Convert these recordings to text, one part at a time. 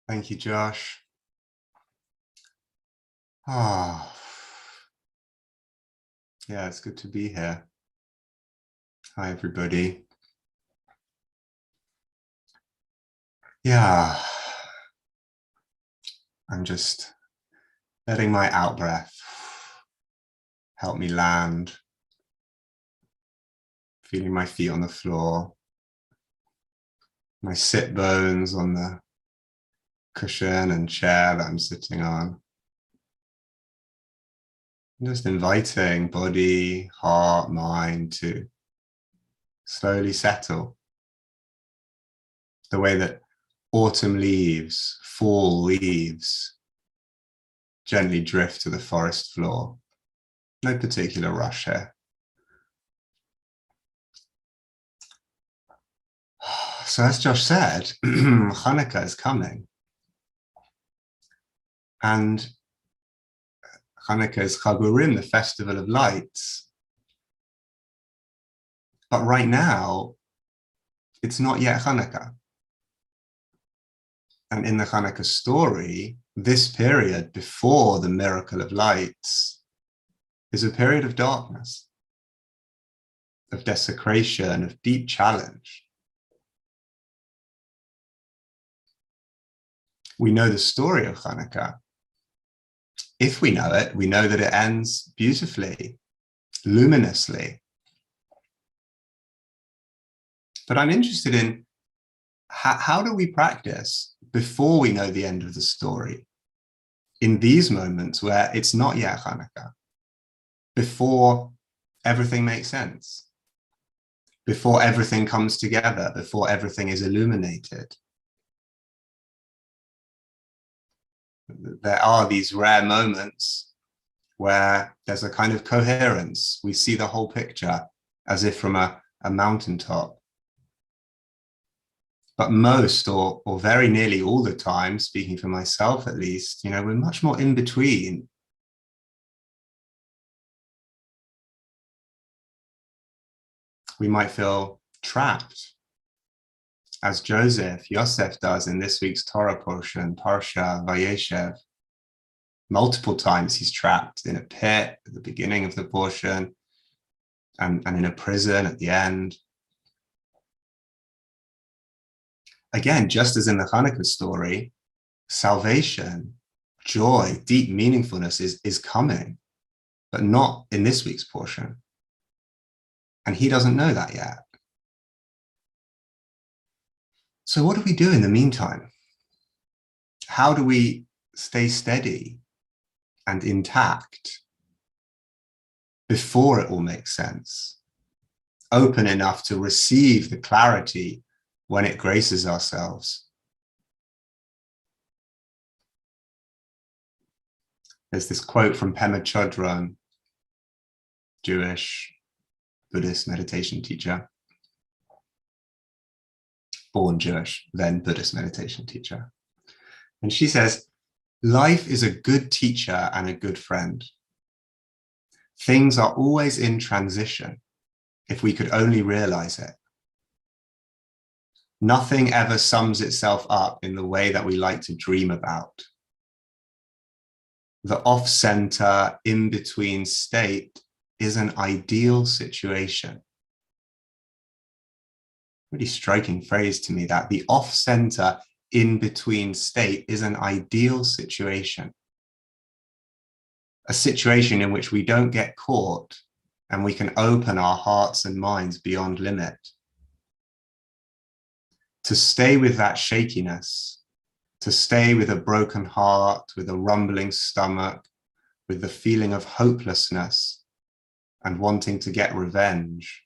Thank you, Josh. Ah, yeah, it's good to be here. Hi, everybody. Yeah, I'm just letting my out breath help me land, feeling my feet on the floor, my sit bones on the cushion and chair that I'm sitting on. Just inviting body, heart, mind to slowly settle. The way that autumn leaves, fall leaves, gently drift to the forest floor. No particular rush here. So as Josh said, Hanukkah is coming. And Hanukkah is Chagurim, the festival of lights. But right now, it's not yet Hanukkah. And in the Hanukkah story, this period before the miracle of lights is a period of darkness, of desecration, of deep challenge. We know the story of Hanukkah. If we know it, we know that it ends beautifully, luminously. But I'm interested in how do we practice before we know the end of the story in these moments where it's not yet Hanukkah, before everything makes sense, before everything comes together, before everything is illuminated. There are these rare moments where there's a kind of coherence. We see the whole picture as if from a mountaintop. But most or very nearly all the time, speaking for myself at least, we're much more in between. We might feel trapped, as Yosef does in this week's Torah portion, Parsha Vayeshev. Multiple times he's trapped in a pit at the beginning of the portion and in a prison at the end. Again, just as in the Hanukkah story, salvation, joy, deep meaningfulness is coming, but not in this week's portion. And he doesn't know that yet. So what do we do in the meantime? How do we stay steady and intact before it all makes sense? Open enough to receive the clarity when it graces ourselves. There's this quote from Pema Chodron, Jewish Buddhist meditation teacher, born Jewish, then Buddhist meditation teacher. And she says, life is a good teacher and a good friend. Things are always in transition if we could only realize it. Nothing ever sums itself up in the way that we like to dream about. The off-center, in-between state is an ideal situation. Really striking phrase to me, that the off-center, in-between state is an ideal situation. A situation in which we don't get caught and we can open our hearts and minds beyond limit. To stay with that shakiness, to stay with a broken heart, with a rumbling stomach, with the feeling of hopelessness and wanting to get revenge.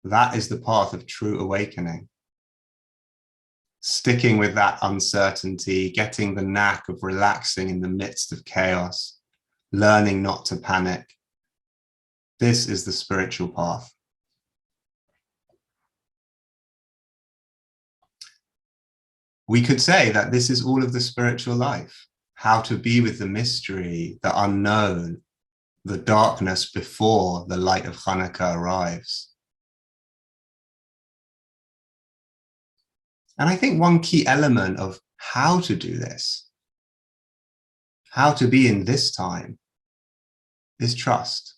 That is the path of true awakening. Sticking with that uncertainty, getting the knack of relaxing in the midst of chaos, learning not to panic. This is the spiritual path. We could say that this is all of the spiritual life, how to be with the mystery, the unknown, the darkness before the light of Hanukkah arrives. And I think one key element of how to do this, how to be in this time, is trust.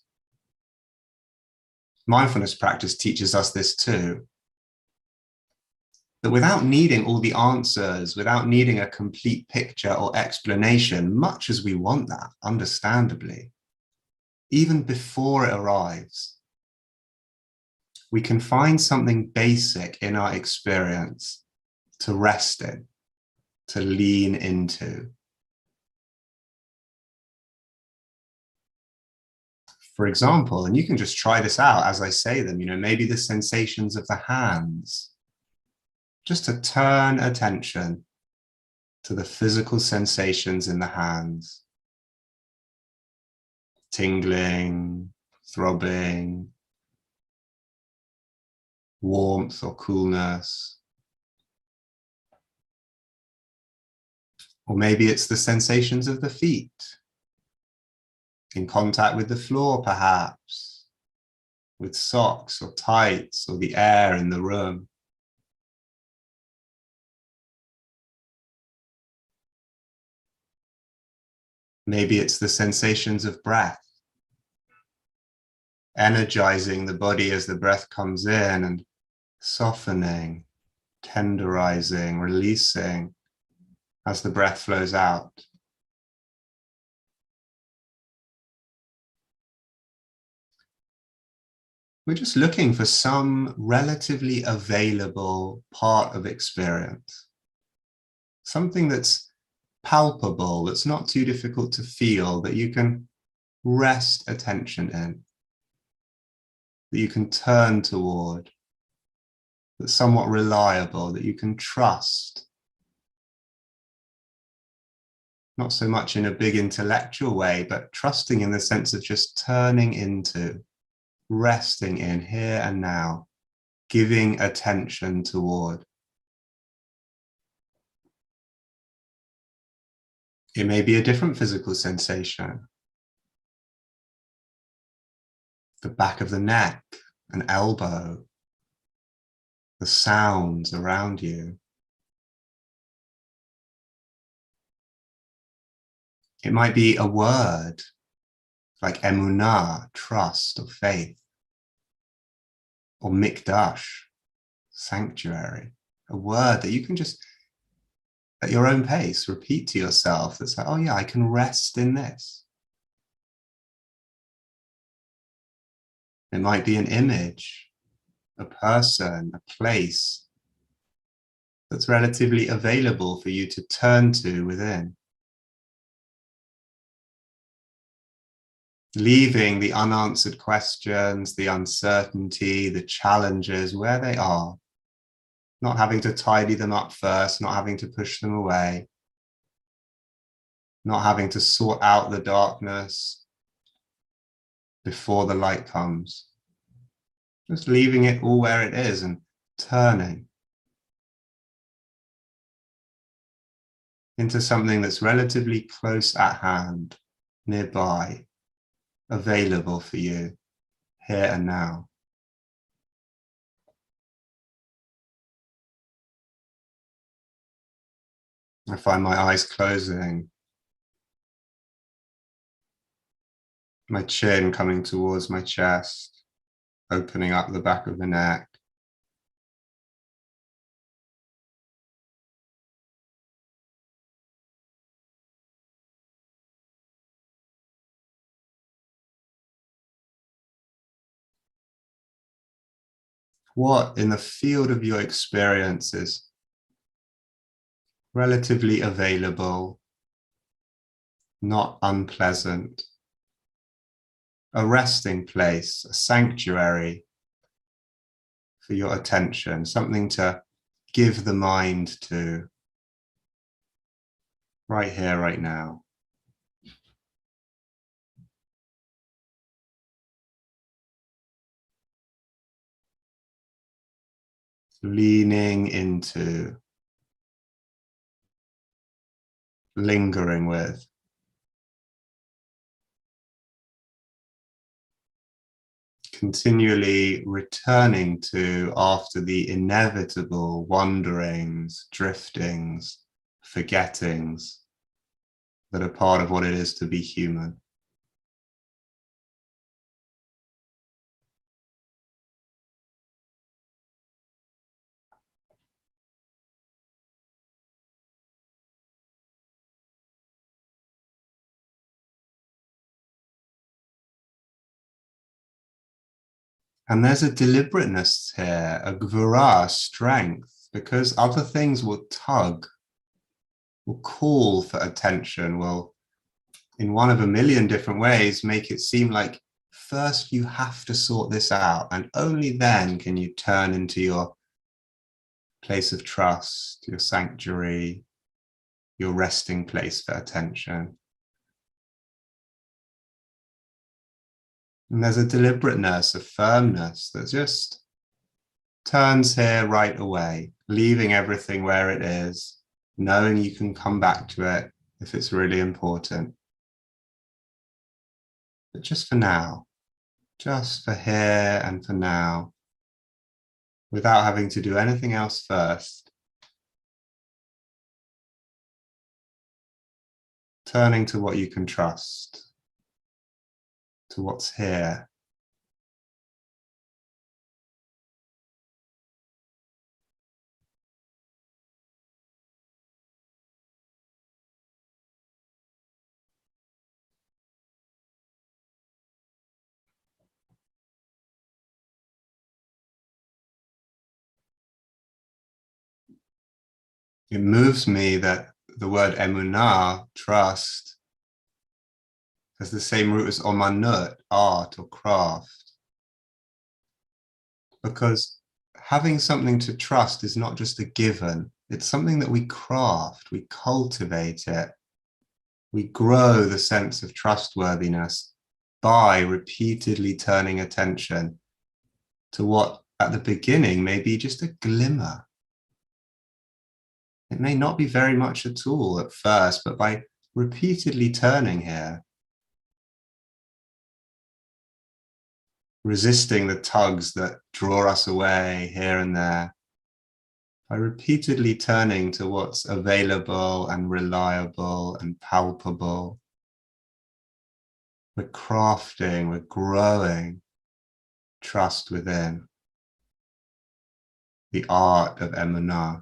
Mindfulness practice teaches us this too, that without needing all the answers, without needing a complete picture or explanation, much as we want that, understandably, even before it arrives, we can find something basic in our experience to rest in, to lean into. For example, and you can just try this out as I say them, maybe the sensations of the hands, just to turn attention to the physical sensations in the hands, tingling, throbbing, warmth or coolness. Or maybe it's the sensations of the feet, in contact with the floor perhaps, with socks or tights or the air in the room. Maybe it's the sensations of breath, energizing the body as the breath comes in and softening, tenderizing, releasing as the breath flows out. We're just looking for some relatively available part of experience, something that's palpable, that's not too difficult to feel, that you can rest attention in, that you can turn toward, that's somewhat reliable, that you can trust. Not so much in a big intellectual way, but trusting in the sense of just turning into, resting in here and now, giving attention toward. It may be a different physical sensation. The back of the neck, an elbow, the sounds around you. It might be a word like emunah, trust or faith, or mikdash, sanctuary, a word that you can just, at your own pace, repeat to yourself. That's like, oh yeah, I can rest in this. It might be an image, a person, a place that's relatively available for you to turn to within. Leaving the unanswered questions, the uncertainty, the challenges where they are, not having to tidy them up first, not having to push them away, not having to sort out the darkness before the light comes. Just leaving it all where it is and turning into something that's relatively close at hand, nearby, available for you here and now. I find my eyes closing, my chin coming towards my chest, opening up the back of the neck. What in the field of your experience is relatively available, not unpleasant, a resting place, a sanctuary for your attention, something to give the mind to right here, right now. Leaning into, lingering with. Continually returning to after the inevitable wanderings, driftings, forgettings that are part of what it is to be human. And there's a deliberateness here, a gvura, strength, because other things will tug, will call for attention, will, in one of a million different ways, make it seem like first you have to sort this out, and only then can you turn into your place of trust, your sanctuary, your resting place for attention. And there's a deliberateness, a firmness that just turns here right away, leaving everything where it is, knowing you can come back to it if it's really important. But just for now, just for here and for now, without having to do anything else first, turning to what you can trust, to what's here. It moves me that the word emunah, trust, has the same root as omanut, art or craft. Because having something to trust is not just a given, it's something that we craft, we cultivate it, we grow the sense of trustworthiness by repeatedly turning attention to what at the beginning may be just a glimmer. It may not be very much at all at first, but by repeatedly turning here, resisting the tugs that draw us away here and there, by repeatedly turning to what's available and reliable and palpable, we're crafting, we're growing trust within, the art of emunah.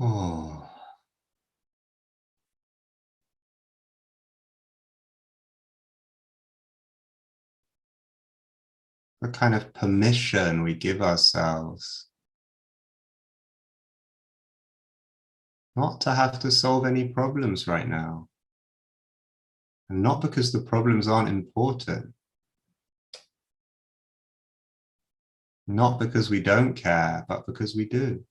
Oh, the kind of permission we give ourselves not to have to solve any problems right now. And not because the problems aren't important, not because we don't care, but because we do.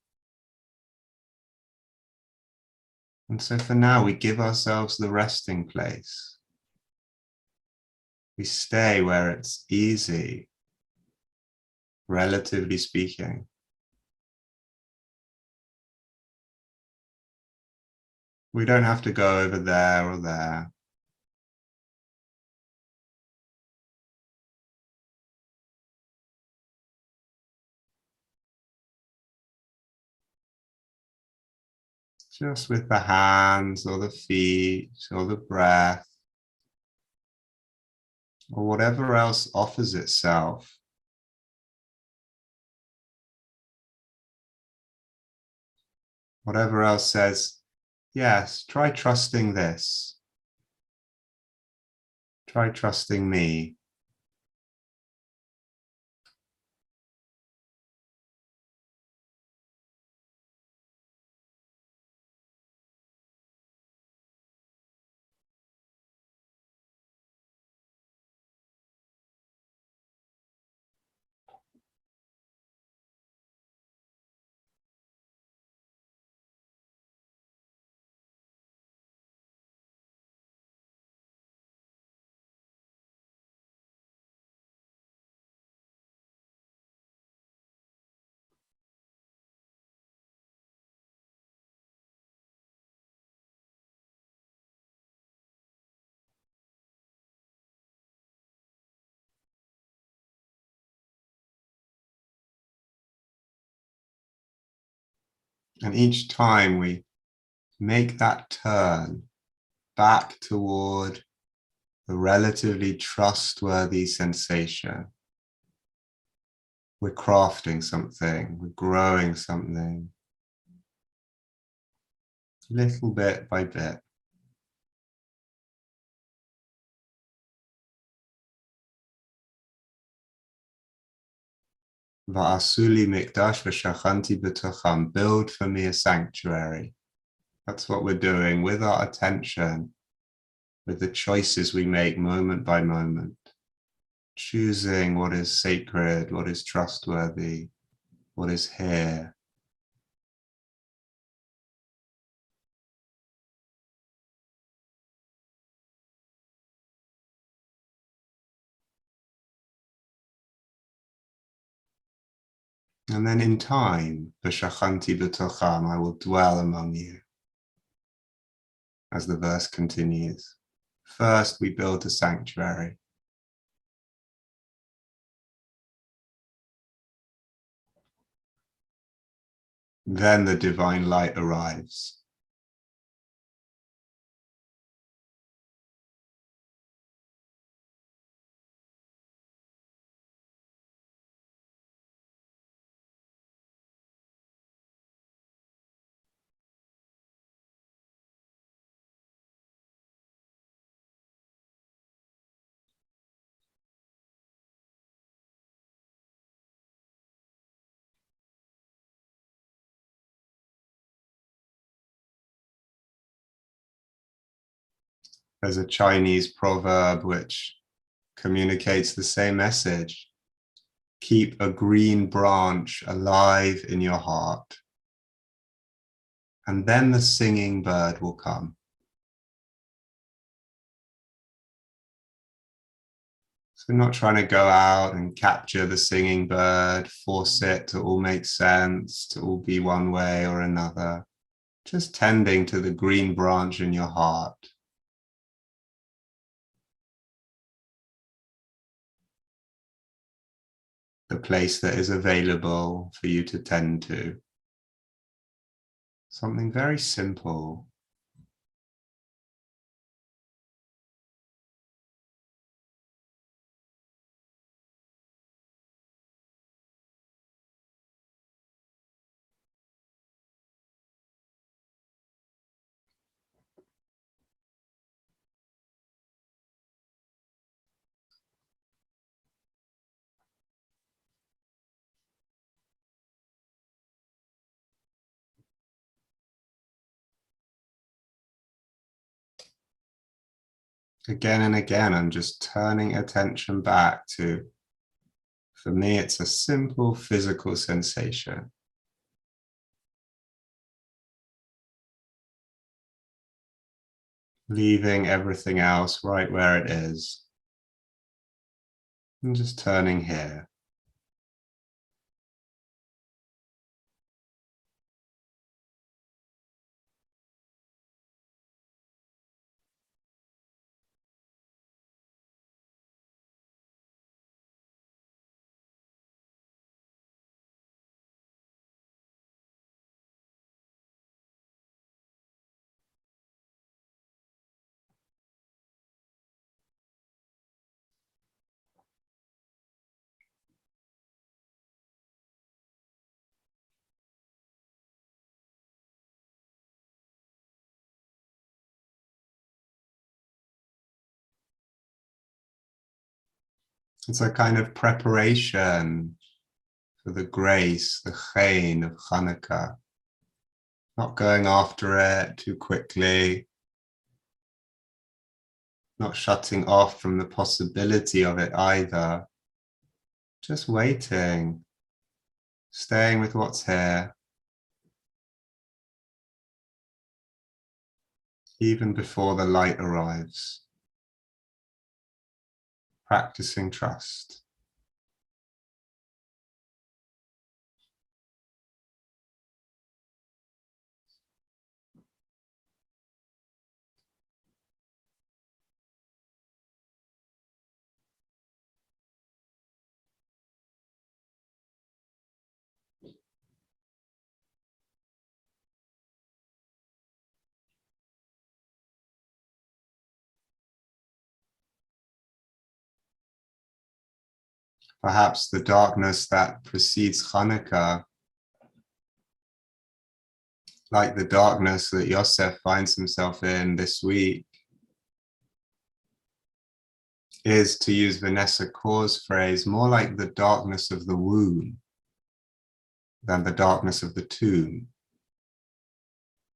And so for now, we give ourselves the resting place. We stay where it's easy, relatively speaking. We don't have to go over there or there. Just with the hands or the feet or the breath or whatever else offers itself. Whatever else says, yes, try trusting this. Try trusting me. And each time we make that turn back toward a relatively trustworthy sensation, we're crafting something, we're growing something, little bit by bit. Va'asuli mikdash v'shachanti b'tocham. Build for me a sanctuary. That's what we're doing with our attention, with the choices we make moment by moment, choosing what is sacred, what is trustworthy, what is here. And then in time, v'shachanti b'tocham, I will dwell among you. As the verse continues, first we build a sanctuary. Then the divine light arrives. There's a Chinese proverb which communicates the same message. Keep a green branch alive in your heart, and then the singing bird will come. So not trying to go out and capture the singing bird, force it to all make sense, to all be one way or another. Just tending to the green branch in your heart. The place that is available for you to tend to. Something very simple. Again and again, I'm just turning attention back to, for me, it's a simple physical sensation. Leaving everything else right where it is. And just turning here. It's a kind of preparation for the grace, the chen of Hanukkah. Not going after it too quickly, not shutting off from the possibility of it either. Just waiting, staying with what's here, even before the light arrives. Practicing trust. Perhaps the darkness that precedes Hanukkah, like the darkness that Yosef finds himself in this week, is, to use Vanessa Kaur's phrase, more like the darkness of the womb than the darkness of the tomb.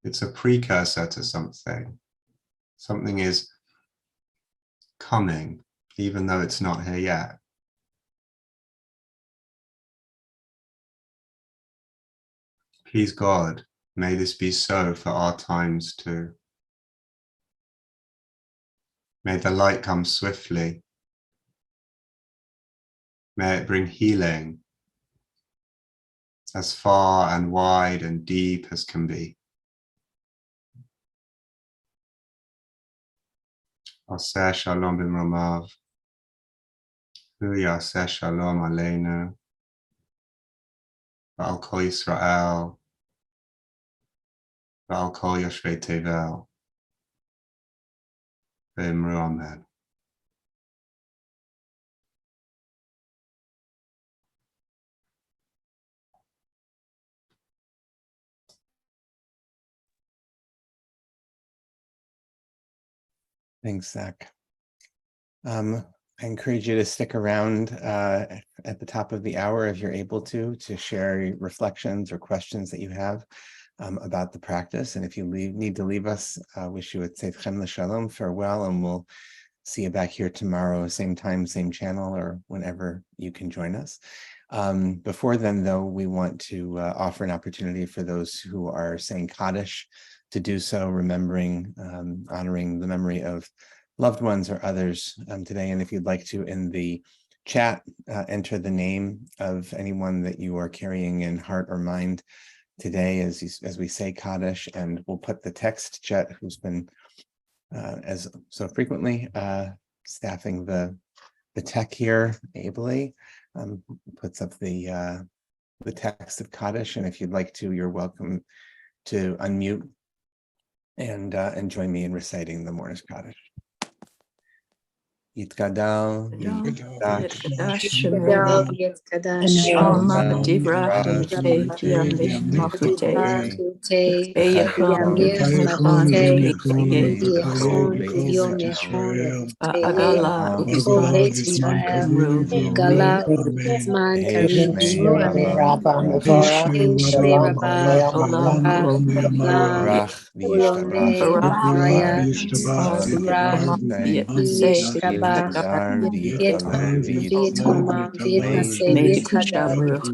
It's a precursor to something. Something is coming, even though it's not here yet. Please God, may this be so for our times too. May the light come swiftly. May it bring healing as far and wide and deep as can be. Aseh shalom b'mromav. Hu yaseh shalom aleinu. V'al kol Yisrael. V'al kol yoshvei tevel. V'imru amen. Thanks, Zach. I encourage you to stick around at the top of the hour if you're able to share reflections or questions that you have about the practice. And if you need to leave us, wish you a Tzedchem L'Shalom, farewell, and we'll see you back here tomorrow, same time, same channel, or whenever you can join us. Before then, though, we want to offer an opportunity for those who are saying Kaddish to do so, remembering, honoring the memory of loved ones or others today. And if you'd like to, in the chat, enter the name of anyone that you are carrying in heart or mind today as we say Kaddish, and we'll put the text, Chet, who's been, as so frequently, staffing the tech here ably, puts up the text of Kaddish, and if you'd like to, you're welcome to unmute and join me in reciting the Mourner's Kaddish. Yitkadal, Alma Divra Yamish Machute Beyachon Agala Usman Gala Zman Karim Bimru Amen Shmei Rabba Lam Ulome Maya Ra Yishkaba Vietoma Vietnase Viethada Vietale Shmei Jabrich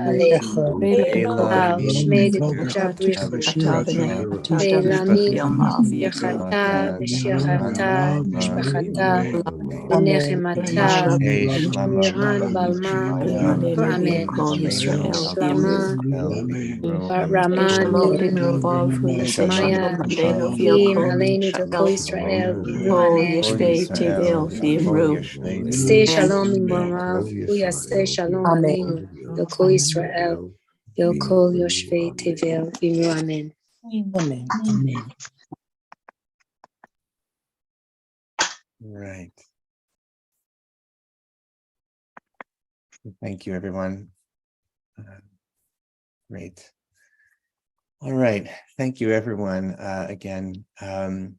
Beilami Yachata V'Shachata Mishpachata V'Nechemata Shmiran Balma Amen Shlama Raman Maya Vim Aleinu V'Kol Yisrael V'Imru Amen Say Shalom Imormav Uyaseh Shalom Aleinu V'Kol Yisrael V'Kol Yoshvei Tevel V'Imru Amen. Amen. Right. Thank you, everyone. Great. All right. Thank you, everyone, again. And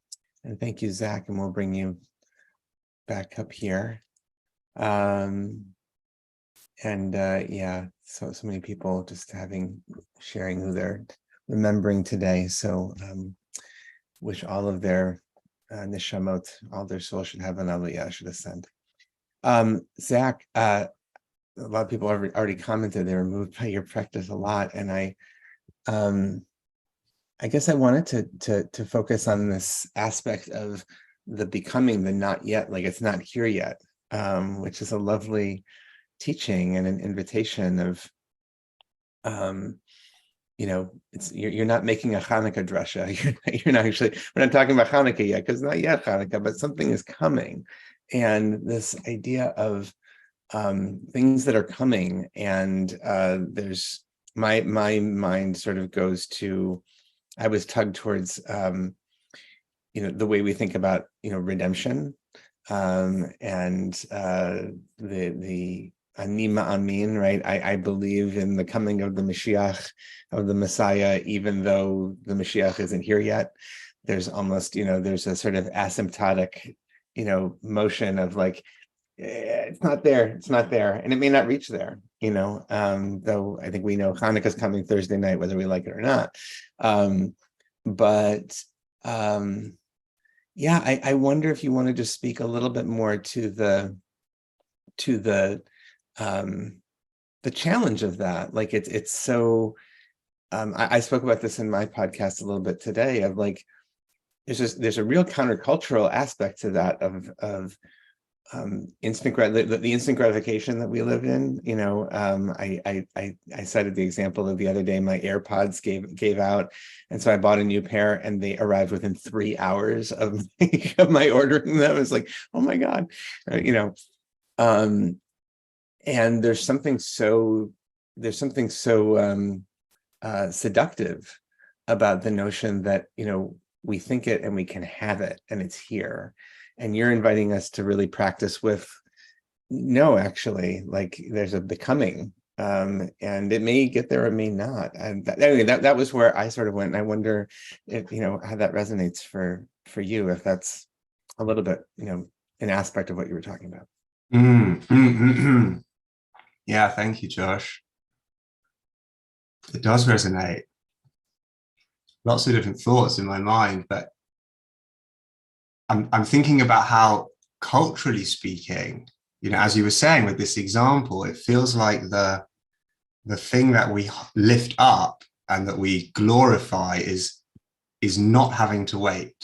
thank you, Zach, and we'll bring you back up here. Yeah, so many people just sharing who they're remembering today. So wish all of their neshamot, all their souls should have an aliyah, should ascend. Zac, a lot of people have already commented they were moved by your practice a lot, and I guess I wanted to focus on this aspect of the becoming, the not yet, like it's not here yet, which is a lovely teaching and an invitation of, you're not making a Hanukkah drasha. You're not actually, we're not talking about Hanukkah yet, because not yet Hanukkah, but something is coming. And this idea of things that are coming, and there's my mind sort of goes to, I was tugged towards the way we think about redemption, and the ani ma'amin, right? I believe in the coming of the Mashiach, of the Messiah, even though the Mashiach isn't here yet. There's almost, there's a sort of asymptotic, motion of like, it's not there, and it may not reach there, though I think we know Hanukkah's coming Thursday night, whether we like it or not. I wonder if you want to just speak a little bit more to the challenge of that. Like it's so, I spoke about this in my podcast a little bit today, of like, there's a real countercultural aspect to that of instant the instant gratification that we live in. I cited the example of the other day, my AirPods gave out, and so I bought a new pair, and they arrived within 3 hours of my ordering them. It's like, oh my God, and there's something so seductive about the notion that we think it and we can have it and it's here. And you're inviting us to really practice with, no, actually, like there's a becoming, and it may get there, it may not. And that was where I sort of went. And I wonder if, how that resonates for you, if that's a little bit, an aspect of what you were talking about. Yeah, thank you, Josh. It does resonate. Lots of different thoughts in my mind, but I'm thinking about how, culturally speaking, as you were saying with this example, it feels like the thing that we lift up and that we glorify is not having to wait,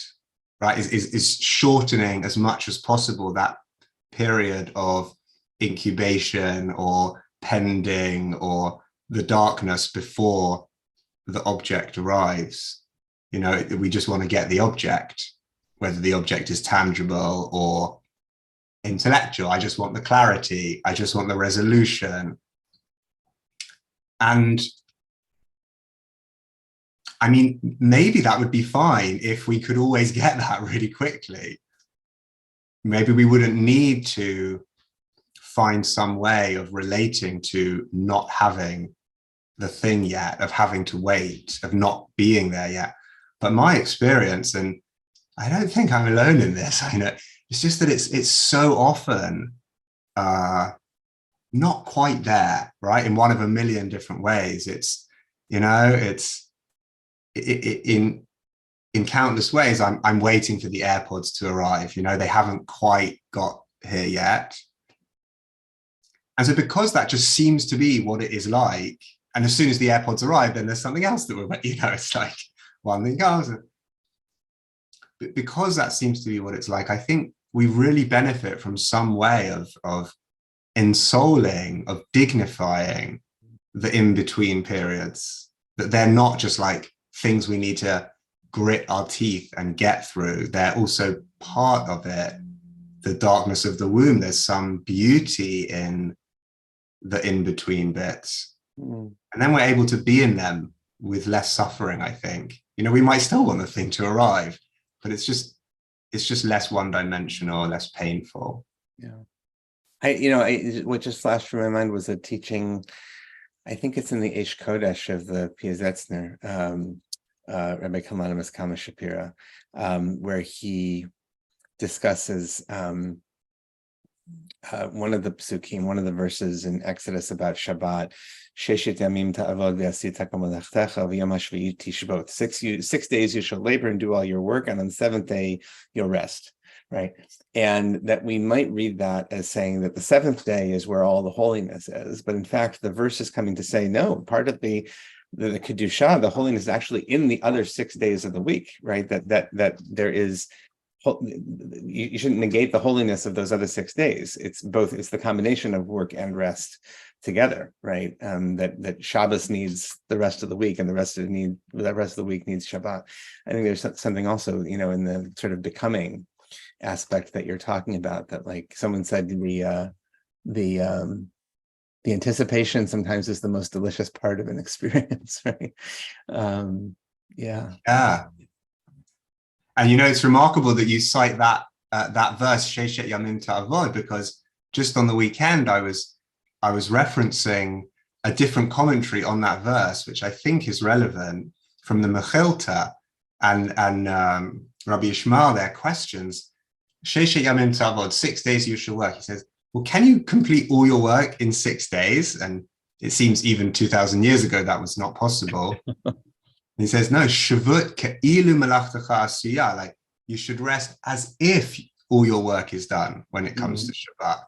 right? Is shortening as much as possible that period of incubation or pending or the darkness before the object arrives. We just want to get the object, whether the object is tangible or intellectual. I just want the clarity. I just want the resolution. And I mean, maybe that would be fine if we could always get that really quickly. Maybe we wouldn't need to find some way of relating to not having the thing yet, of having to wait, of not being there yet. But my experience, and I don't think I'm alone in this, I know, it's just that it's so often not quite there, right? In one of a million different ways. It's, in countless ways, I'm waiting for the AirPods to arrive. They haven't quite got here yet. And so because that just seems to be what it is like, and as soon as the AirPods arrive, then there's something else that we're, it's like one thing comes. But because that seems to be what it's like, I think we really benefit from some way of ensouling, of dignifying the in-between periods, that they're not just like things we need to grit our teeth and get through. They're also part of it. The darkness of the womb, there's some beauty in the in-between bits. And then we're able to be in them with less suffering, I think. We might still want the thing to arrive, but it's just less one-dimensional, less painful. Yeah. What just flashed through my mind was a teaching, I think it's in the Eish Kodesh of the Piazetzner, Rabbi Kalmanamas Kama Shapira, where he discusses one of the psukim, one of the verses in Exodus about Shabbat, Sheshet Yamim ta'avod v'asita kamalachtecha v'yom hashvi'i tishbot. 6 days you shall labor and do all your work, and on the seventh day you'll rest, right? And that we might read that as saying that the seventh day is where all the holiness is, but in fact the verse is coming to say, no, part of the Kedusha, the holiness is actually in the other 6 days of the week, right? That there is, you shouldn't negate the holiness of those other 6 days. It's the combination of work and rest together, right? That Shabbos needs the rest of the week, and the rest of the week needs Shabbat. I think there's something also, in the sort of becoming aspect that you're talking about, that like someone said, the anticipation sometimes is the most delicious part of an experience, right? Yeah. And it's remarkable that you cite that verse, Sheshet Yamim Ta'avod, because just on the weekend I was referencing a different commentary on that verse, which I think is relevant, from the Mechilta and Rabbi Ishmael, their questions. Sheshet Yamim Ta'avod, 6 days you shall work. He says, well, can you complete all your work in 6 days? And it seems even 2,000 years ago that was not possible. He says, no, shavut ke'ilu melachtecha asiyah, like you should rest as if all your work is done when it comes to Shabbat.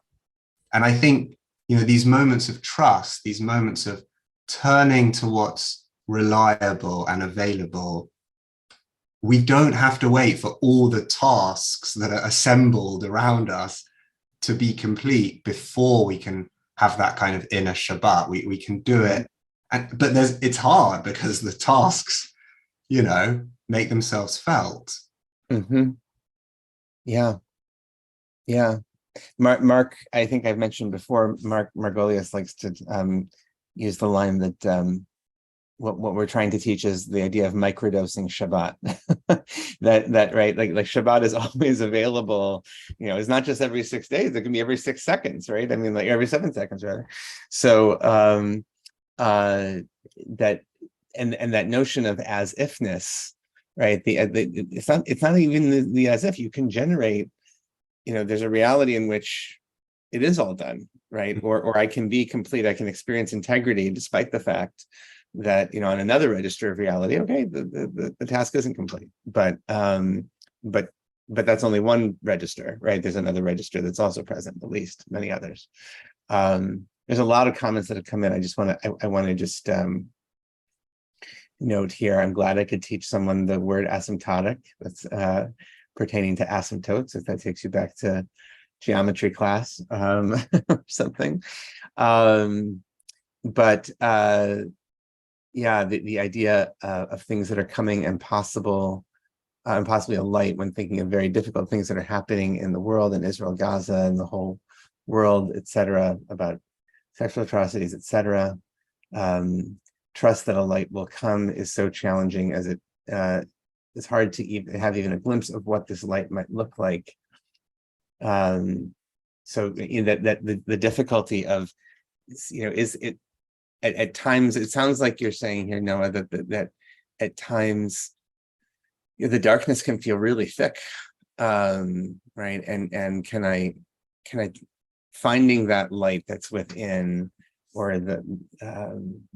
And I think, these moments of trust, these moments of turning to what's reliable and available, we don't have to wait for all the tasks that are assembled around us to be complete before we can have that kind of inner Shabbat. We can do it. But it's hard because the tasks, make themselves felt. Mm-hmm. Yeah. Mark, I think I've mentioned before, Mark Margolius likes to use the line that what we're trying to teach is the idea of microdosing Shabbat. that right, like Shabbat is always available. It's not just every 6 days; it can be every 6 seconds, right? I mean, like every 7 seconds, rather. So that that notion of as ifness, right? It's not even the as if. You can generate. There's a reality in which it is all done, right? Or I can be complete. I can experience integrity despite the fact that on another register of reality, okay, the task isn't complete, but that's only one register, right? There's another register that's also present, at least many others. There's a lot of comments that have come in. I want to just note here. I'm glad I could teach someone the word asymptotic. That's pertaining to asymptotes, if that takes you back to geometry class or something. But the idea of things that are coming and possible, and possibly a light when thinking of very difficult things that are happening in the world, in Israel, Gaza, and the whole world, etc., about sexual atrocities, etc. Trust that a light will come is so challenging, as it's hard to even have a glimpse of what this light might look like. So that the difficulty of, is it at times, it sounds like you're saying here, Noah, that at times the darkness can feel really thick, right? And can I finding that light that's within, or the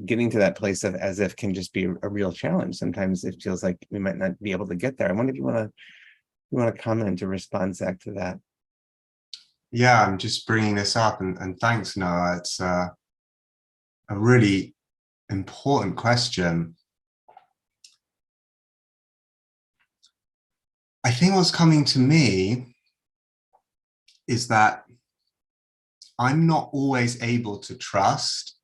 getting to that place of as if, can just be a real challenge. Sometimes it feels like we might not be able to get there. I wonder if you want to comment or respond, Zac, to that. Yeah, I'm just bringing this up, and thanks, Noah. It's a really important question. I think what's coming to me is that I'm not always able to trust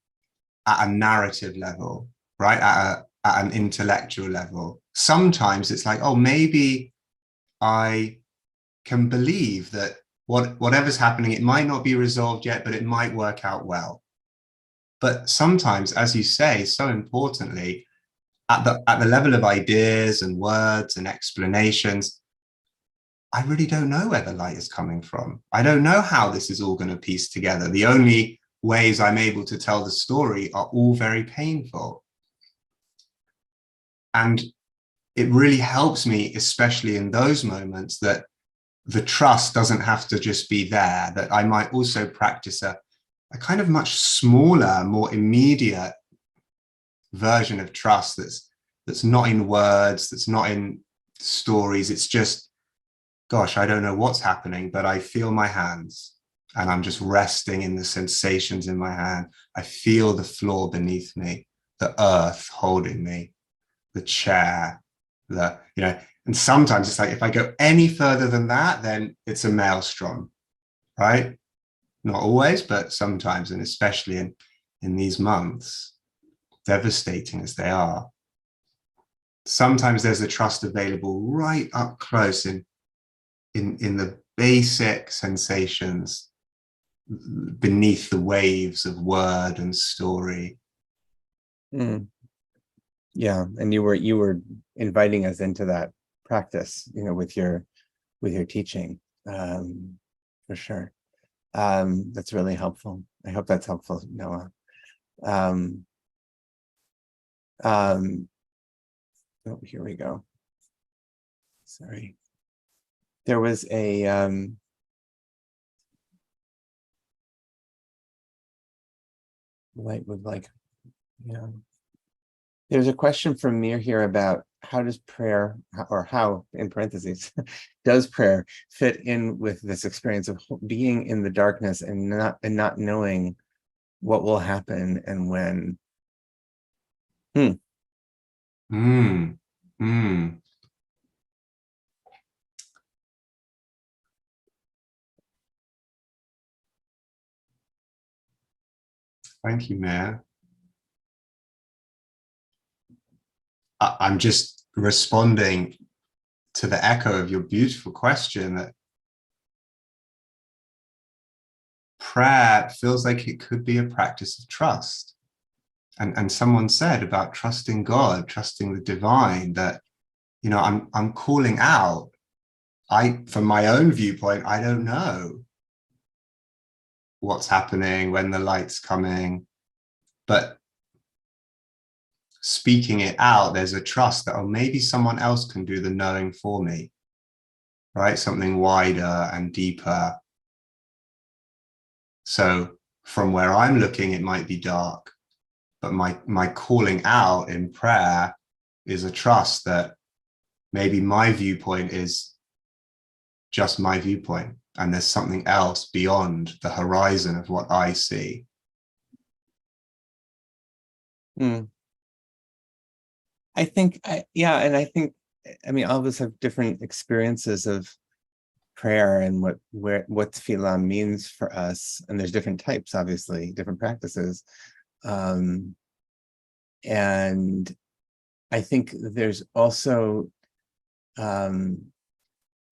at a narrative level, right? At an intellectual level. Sometimes it's like, oh, maybe I can believe that whatever's happening, it might not be resolved yet, but it might work out well. But sometimes, as you say, so importantly, at the level of ideas and words and explanations, I really don't know where the light is coming from. I don't know how this is all going to piece together. The only ways I'm able to tell the story are all very painful. And it really helps me, especially in those moments, that the trust doesn't have to just be there, that I might also practice a kind of much smaller, more immediate version of trust that's not in words, that's not in stories. It's just, gosh, I don't know what's happening, but I feel my hands and I'm just resting in the sensations in my hand. I feel the floor beneath me, the earth holding me, the chair, and sometimes it's like, if I go any further than that, then it's a maelstrom, right? Not always, but sometimes, and especially in these months, devastating as they are. Sometimes there's a trust available right up close in the basic sensations beneath the waves of word and story. Yeah, and you were inviting us into that practice, with your teaching, for sure. That's really helpful. I hope that's helpful, Noah. Oh, here we go. Sorry. There was a there's a question from Mir here about how does prayer, or how, in parentheses, does prayer fit in with this experience of being in the darkness and not knowing what will happen and when? Thank you, Mayor. I'm just responding to the echo of your beautiful question, that prayer feels like it could be a practice of trust. And someone said about trusting God, trusting the divine, that, I'm calling out. From my own viewpoint, I don't know what's happening, when the light's coming, but speaking it out, there's a trust that, maybe someone else can do the knowing for me, right? Something wider and deeper. So from where I'm looking, it might be dark, but my calling out in prayer is a trust that maybe my viewpoint is just my viewpoint, and there's something else beyond the horizon of what I see. I think, and I think, all of us have different experiences of prayer and what tefillah means for us, and there's different types, obviously, different practices, and I think there's also,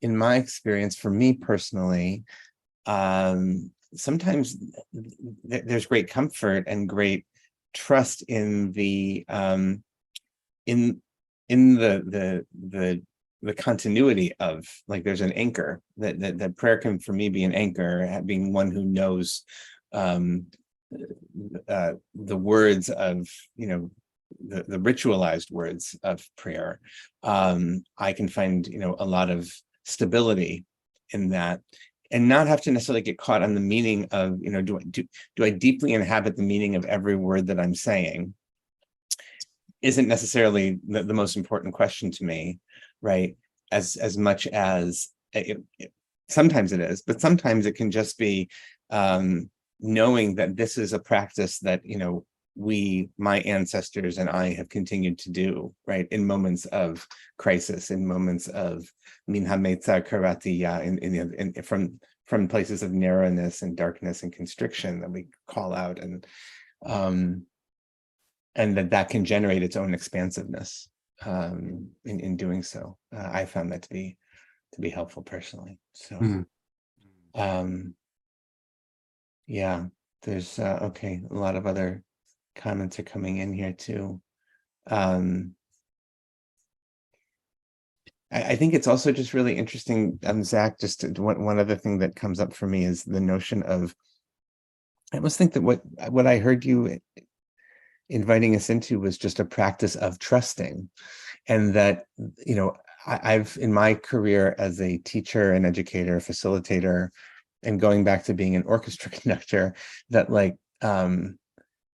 in my experience, for me personally, sometimes there's great comfort and great trust in the the continuity of, like, there's an anchor that prayer can, for me, be an anchor, being one who knows the words of, the ritualized words of prayer. I can find, a lot of stability in that, and not have to necessarily get caught on the meaning of, do I deeply inhabit the meaning of every word that I'm saying? Isn't necessarily the most important question to me, right? As much as sometimes it is, but sometimes it can just be knowing that this is a practice that, my ancestors and I have continued to do, right? In moments of crisis, in moments of min hametza karatiya, from places of narrowness and darkness and constriction that we call out, and that can generate its own expansiveness in doing so. I found that to be helpful personally. So, yeah, there's okay, a lot of other comments are coming in here too. I think it's also just really interesting, Zach, just one other thing that comes up for me is the notion of, I almost think that what I heard you inviting us into was just a practice of trusting, and that, I've, in my career as a teacher and educator, facilitator, and going back to being an orchestra conductor, that like,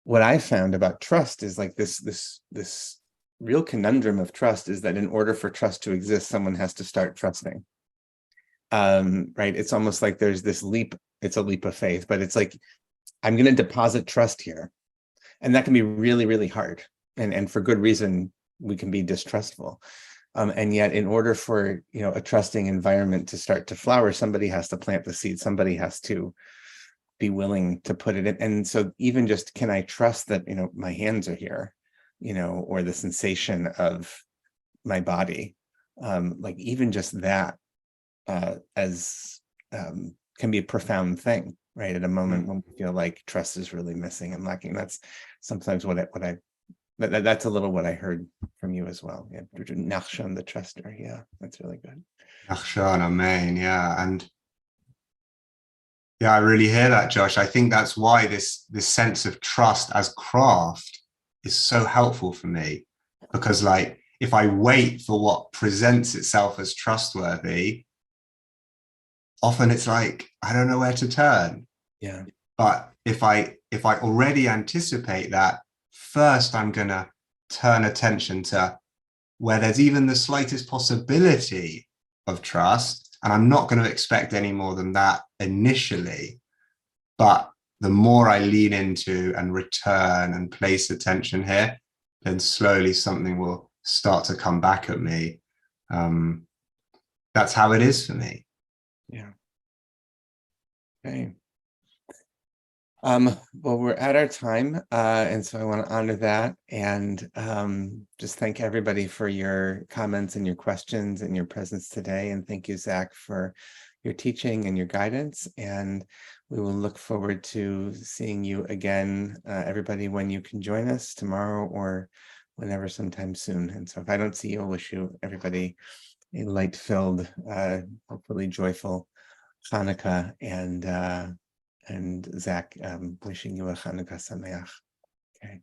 what I found about trust is like this real conundrum of trust is that in order for trust to exist, someone has to start trusting. Right? It's almost like there's this leap, it's a leap of faith, but it's like, I'm going to deposit trust here. And that can be really, really hard. And for good reason, we can be distrustful. And yet in order for, a trusting environment to start to flower, somebody has to plant the seed, somebody has to be willing to put it in. And so even just, can I trust that, my hands are here, or the sensation of my body, like even just that can be a profound thing, right? At a moment when we feel like trust is really missing and lacking. That's sometimes that's a little what I heard from you as well. Yeah, Nachshon, the truster. Yeah, that's really good. Nachshon, amen. Yeah, and yeah, I really hear that, Josh. I think that's why this sense of trust as craft is so helpful for me, because like if I wait for what presents itself as trustworthy, often it's like I don't know where to turn. Yeah. But if I already anticipate that, first I'm gonna turn attention to where there's even the slightest possibility of trust. And I'm not going to expect any more than that initially. But the more I lean into and return and place attention here, then slowly something will start to come back at me. That's how it is for me. Yeah. Okay. Well, we're at our time, and so I want to honor that and just thank everybody for your comments and your questions and your presence today. And thank you, Zac, for your teaching and your guidance. And we will look forward to seeing you again, everybody, when you can join us tomorrow or whenever sometime soon. And so if I don't see you, I'll wish you, everybody, a light-filled, hopefully joyful Hanukkah, and Zac, wishing you a Hanukkah Sameach.